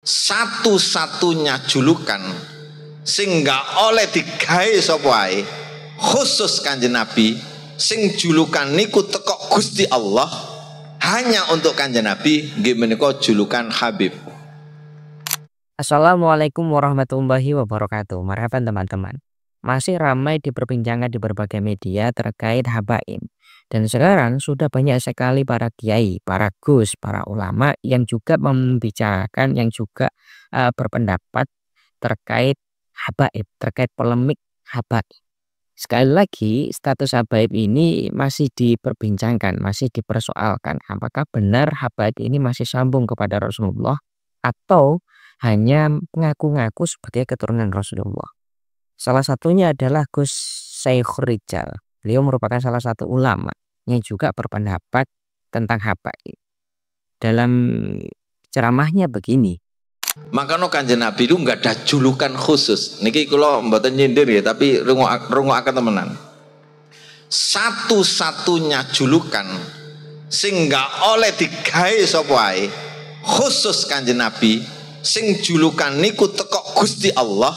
satu-satunya julukan sing gak oleh digawe sapa wae khusus Kanjeng Nabi, sing julukan niku teko Gusti Allah hanya untuk Kanjeng Nabi, nggih menika julukan Habib. Assalamualaikum warahmatullahi wabarakatuh. Marhaban teman-teman. Masih ramai diperbincangkan di berbagai media terkait habaib. Dan sekarang sudah banyak sekali para kiai, para gus, para ulama yang juga membicarakan, yang juga berpendapat terkait habaib, terkait polemik habaib. Sekali lagi, status habaib ini masih diperbincangkan, masih dipersoalkan. Apakah benar habaib ini masih sambung kepada Rasulullah atau hanya mengaku-ngaku sebagai keturunan Rasulullah. Salah satunya adalah Gus Syekhur Rijal. Beliau merupakan salah satu ulama yang juga berpendapat tentang habaib. Dalam ceramahnya begini. Makanya Kanjeng Nabi itu nggak ada julukan khusus. Niki kula mboten nyindir ya, tapi rungokaken temenan. Satu-satunya julukan sing nggak oleh digawe sapa wae khusus Kanjeng Nabi, sing julukan niku teko Gusti Allah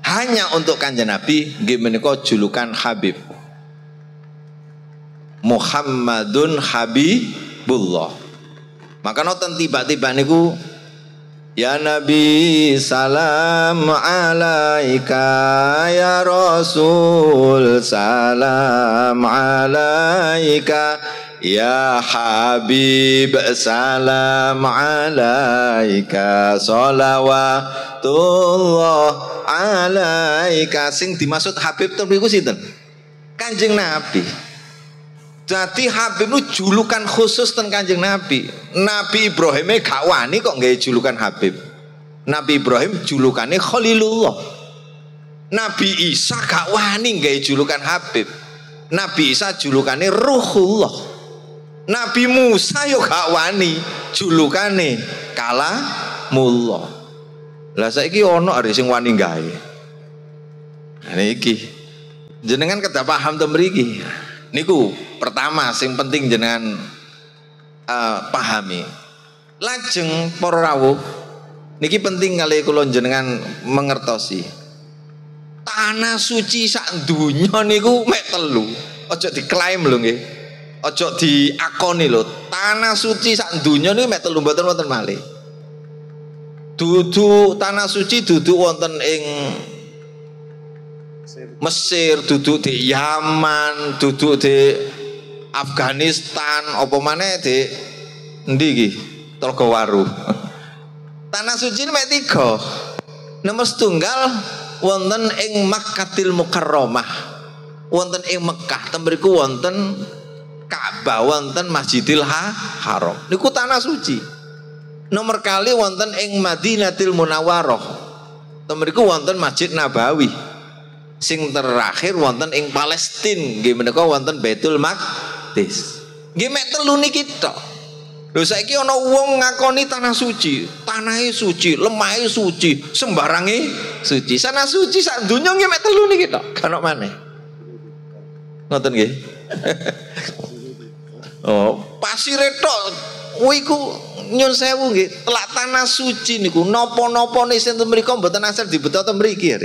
hanya untuk Kanjeng Nabi, nggih menika julukan Habib. Muhammadun Habibullah. Maka nonton tiba-tiba niku, ya Nabi salam alaika, ya Rasul salam alaika, ya Habib salam alaika, sholawatullah alaika. Sing dimaksud Habib niku sinten? Kanjeng Nabi. Jadi Habib itu julukan khusus ten Kanjeng Nabi. Nabi Ibrahim gak wani kok nggawe julukan Habib. Nabi Ibrahim julukane Khalilullah. Nabi Isa gak wani nggawe julukan Habib. Nabi Isa julukane Ruhullah. Nabi Musa yo gak wani julukane Kalamullah. Lah saiki ono are sing wani gawe. Nah niki jenengan kedah paham to mriki. Niku pertama sing penting jenengan pahami. Lajeng para rawuh niki penting kali kula jenengan mengertosi. Tanah suci sak donya niku mek telu. Aja diklaim lho nggih. Aja diakoni lho. Tanah suci sak donya niku mek telu, mboten wonten malih. Dudu tanah suci dudu wonten ing Mesir, duduk di Yaman, duduk di Afghanistan, apa maneh di endi iki? Togowaru. Tanah suci mek 3. Nomor setunggal wonten ing Makkatil Mukarramah. Wonten ing Mekah, temriku wonten Ka'bah, wonten Masjidil Haram. Niku tanah suci. Nomor kali wonten ing Madinatil Munawwarah. Temriku wonten Masjid Nabawi. Sing terakhir wonten ing Palestina, nggih menika wonten Baitul Maqdis. Nggih mek telu niki tok. Lho saiki ana wong ngakoni tanah suci, tanahe suci, lemahe suci, sembarange suci. Sana suci sak donya nggih mek telu niki tok. Kan maneh. Ngoten nggih. Oh, pasire tok kuwi ku nyun sewu nggih, telak tanah suci niku napa-napane sing mriku mboten asal dibeto ten mriki ya.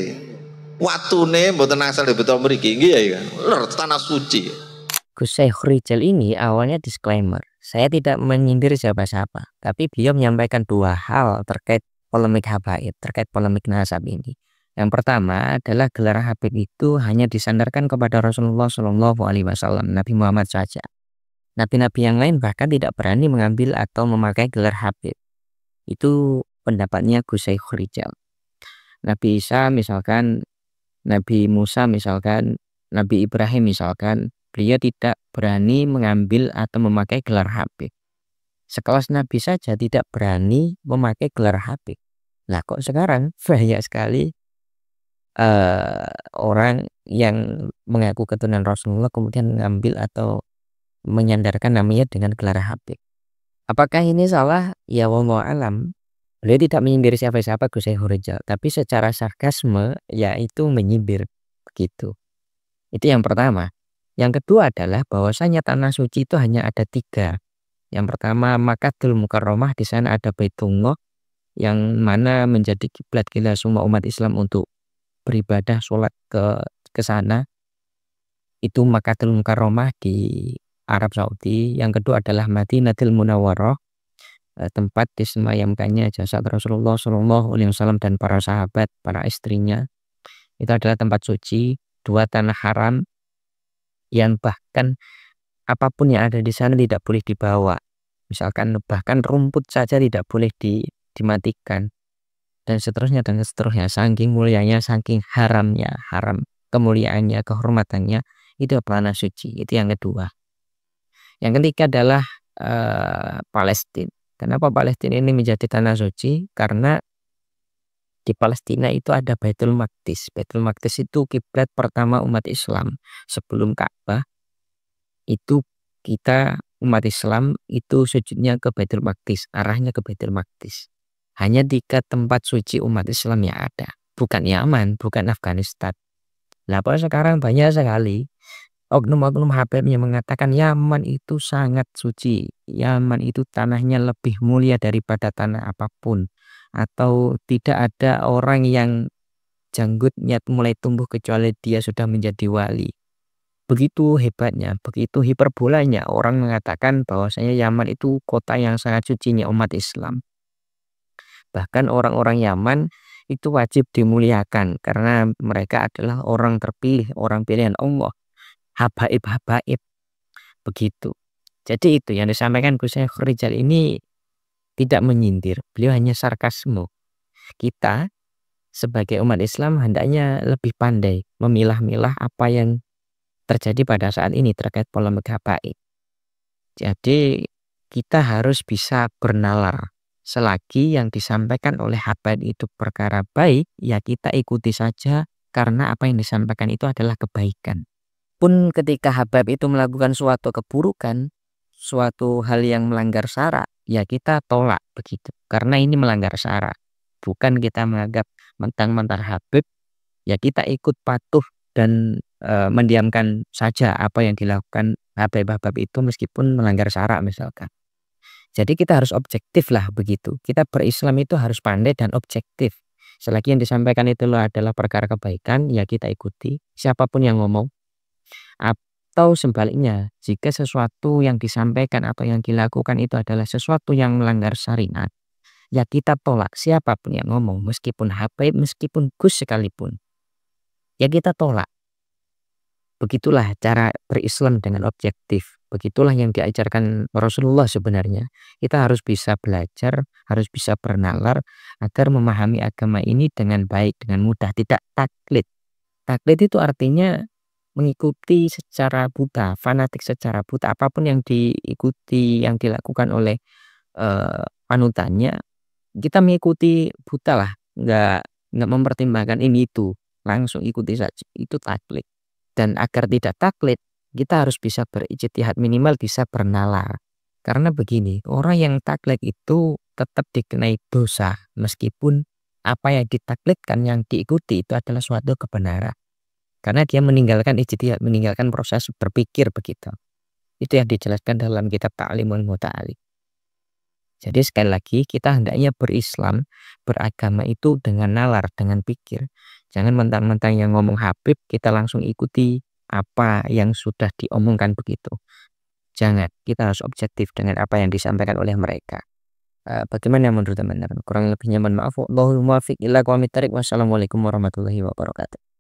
Watune mboten asal dibeto mriki nggih ya kan. Lur tanah suci. Gus Syekhur Rijal ini awalnya disclaimer. Saya tidak menyindir siapa-siapa, tapi beliau menyampaikan dua hal terkait polemik habaib, terkait polemik nasab ini. Yang pertama adalah gelar Habib itu hanya disandarkan kepada Rasulullah Shallallahu Alaihi Wasallam, Nabi Muhammad saja. Nabi-nabi yang lain bahkan tidak berani mengambil atau memakai gelar Habib. Itu pendapatnya Gus Syekhur Rijal. Nabi Isa misalkan, Nabi Musa misalkan, Nabi Ibrahim misalkan, beliau tidak berani mengambil atau memakai gelar Habib. Sekelas Nabi saja tidak berani memakai gelar Habib. Nah kok sekarang banyak sekali orang yang mengaku keturunan Rasulullah kemudian mengambil atau menyandarkan namanya dengan gelar Habib. Apakah ini salah? Ya wallahu alam. Beliau tidak menyindir siapa-siapa Gus Syekhur Rijal, tapi secara sarkasme yaitu menyindir begitu. Itu yang pertama. Yang kedua adalah bahwasanya tanah suci itu hanya ada 3. Yang pertama Makkatul Mukarramah, di sana ada Baitullah. yang mana menjadi kiblat kita semua umat Islam untuk beribadah sholat ke sana itu Makkahul Mukarramah di Arab Saudi. Yang kedua adalah Madinatul Munawwarah, tempat disemayamkannya jasad Rasulullah Shallallahu Alaihi Wasallam dan para sahabat, para istrinya. Itu adalah tempat suci, dua tanah haram yang bahkan apapun yang ada di sana tidak boleh dibawa. Misalkan bahkan rumput saja tidak boleh dimatikan dan seterusnya dan seterusnya. Saking mulianya, saking haramnya, haram kemuliaannya, kehormatannya, itu tanah suci. Itu yang kedua. Yang ketiga adalah Palestina. Kenapa Palestina ini menjadi tanah suci? Karena di Palestina itu ada Baitul Maqdis. Baitul Maqdis itu kiblat pertama umat Islam sebelum Ka'bah. Itu kita umat Islam itu sujudnya ke Baitul Maqdis, arahnya ke Baitul Maqdis. Hanya 3 tempat suci umat Islam yang ada, bukan Yaman, bukan Afghanistan. Nah, sekarang banyak sekali oknum-oknum Habib yang mengatakan Yaman itu sangat suci, Yaman itu tanahnya lebih mulia daripada tanah apapun, atau tidak ada orang yang janggutnya mulai tumbuh kecuali dia sudah menjadi wali. Begitu hebatnya, begitu hiperbolanya orang mengatakan bahwasanya Yaman itu kota yang sangat sucinya umat Islam. Bahkan orang-orang Yaman itu wajib dimuliakan karena mereka adalah orang terpilih, orang pilihan Allah, habaib-habaib, begitu. Jadi itu yang disampaikan Gus Syekhul Rijal ini tidak menyindir, beliau hanya sarkasme. Kita sebagai umat Islam hendaknya lebih pandai memilah-milah apa yang terjadi pada saat ini terkait polemik habaib. Jadi kita harus bisa bernalar. Selagi yang disampaikan oleh habaib itu perkara baik, ya kita ikuti saja karena apa yang disampaikan itu adalah kebaikan. Pun ketika habaib itu melakukan suatu keburukan, suatu hal yang melanggar syara, ya kita tolak begitu. Karena ini melanggar syara. Bukan kita menganggap mentang-mentang habib, ya kita ikut patuh dan mendiamkan saja apa yang dilakukan habib-habib itu meskipun melanggar syara misalkan. Jadi kita harus objektif lah begitu. Kita berislam itu harus pandai dan objektif. Selagi yang disampaikan itu adalah perkara kebaikan, ya kita ikuti siapapun yang ngomong. Atau sebaliknya, jika sesuatu yang disampaikan atau yang dilakukan itu adalah sesuatu yang melanggar syariat, ya kita tolak siapapun yang ngomong, meskipun habib, meskipun Gus sekalipun. Ya kita tolak. Begitulah cara berislam dengan objektif. Begitulah yang diajarkan Rasulullah sebenarnya. Kita harus bisa belajar, harus bisa bernalar agar memahami agama ini dengan baik, dengan mudah, tidak taklid. Taklid itu artinya mengikuti secara buta, fanatik secara buta. Apapun yang diikuti, yang dilakukan oleh panutannya, kita mengikuti buta lah, nggak mempertimbangkan ini itu, langsung ikuti saja. Itu taklid. Dan agar tidak taklid, kita harus bisa berijtihad, minimal bisa bernalar. Karena begini, orang yang taklid itu tetap dikenai dosa meskipun apa yang ditaklidkan, yang diikuti itu adalah suatu kebenaran. Karena dia meninggalkan ijtihad, meninggalkan proses berpikir begitu. Itu yang dijelaskan dalam kitab Ta'limul Muta'alim. Jadi sekali lagi kita hendaknya berislam, beragama itu dengan nalar, dengan pikir. Jangan mentang-mentang yang ngomong habib kita langsung ikuti apa yang sudah diomongkan begitu. Jangan, kita harus objektif dengan apa yang disampaikan oleh mereka. Bagaimana menurut teman-teman? Kurang lebihnya mohon maaf. Wallahul muwaffiq ila aqwamit thoriq. Wassalamualaikum warahmatullahi wabarakatuh.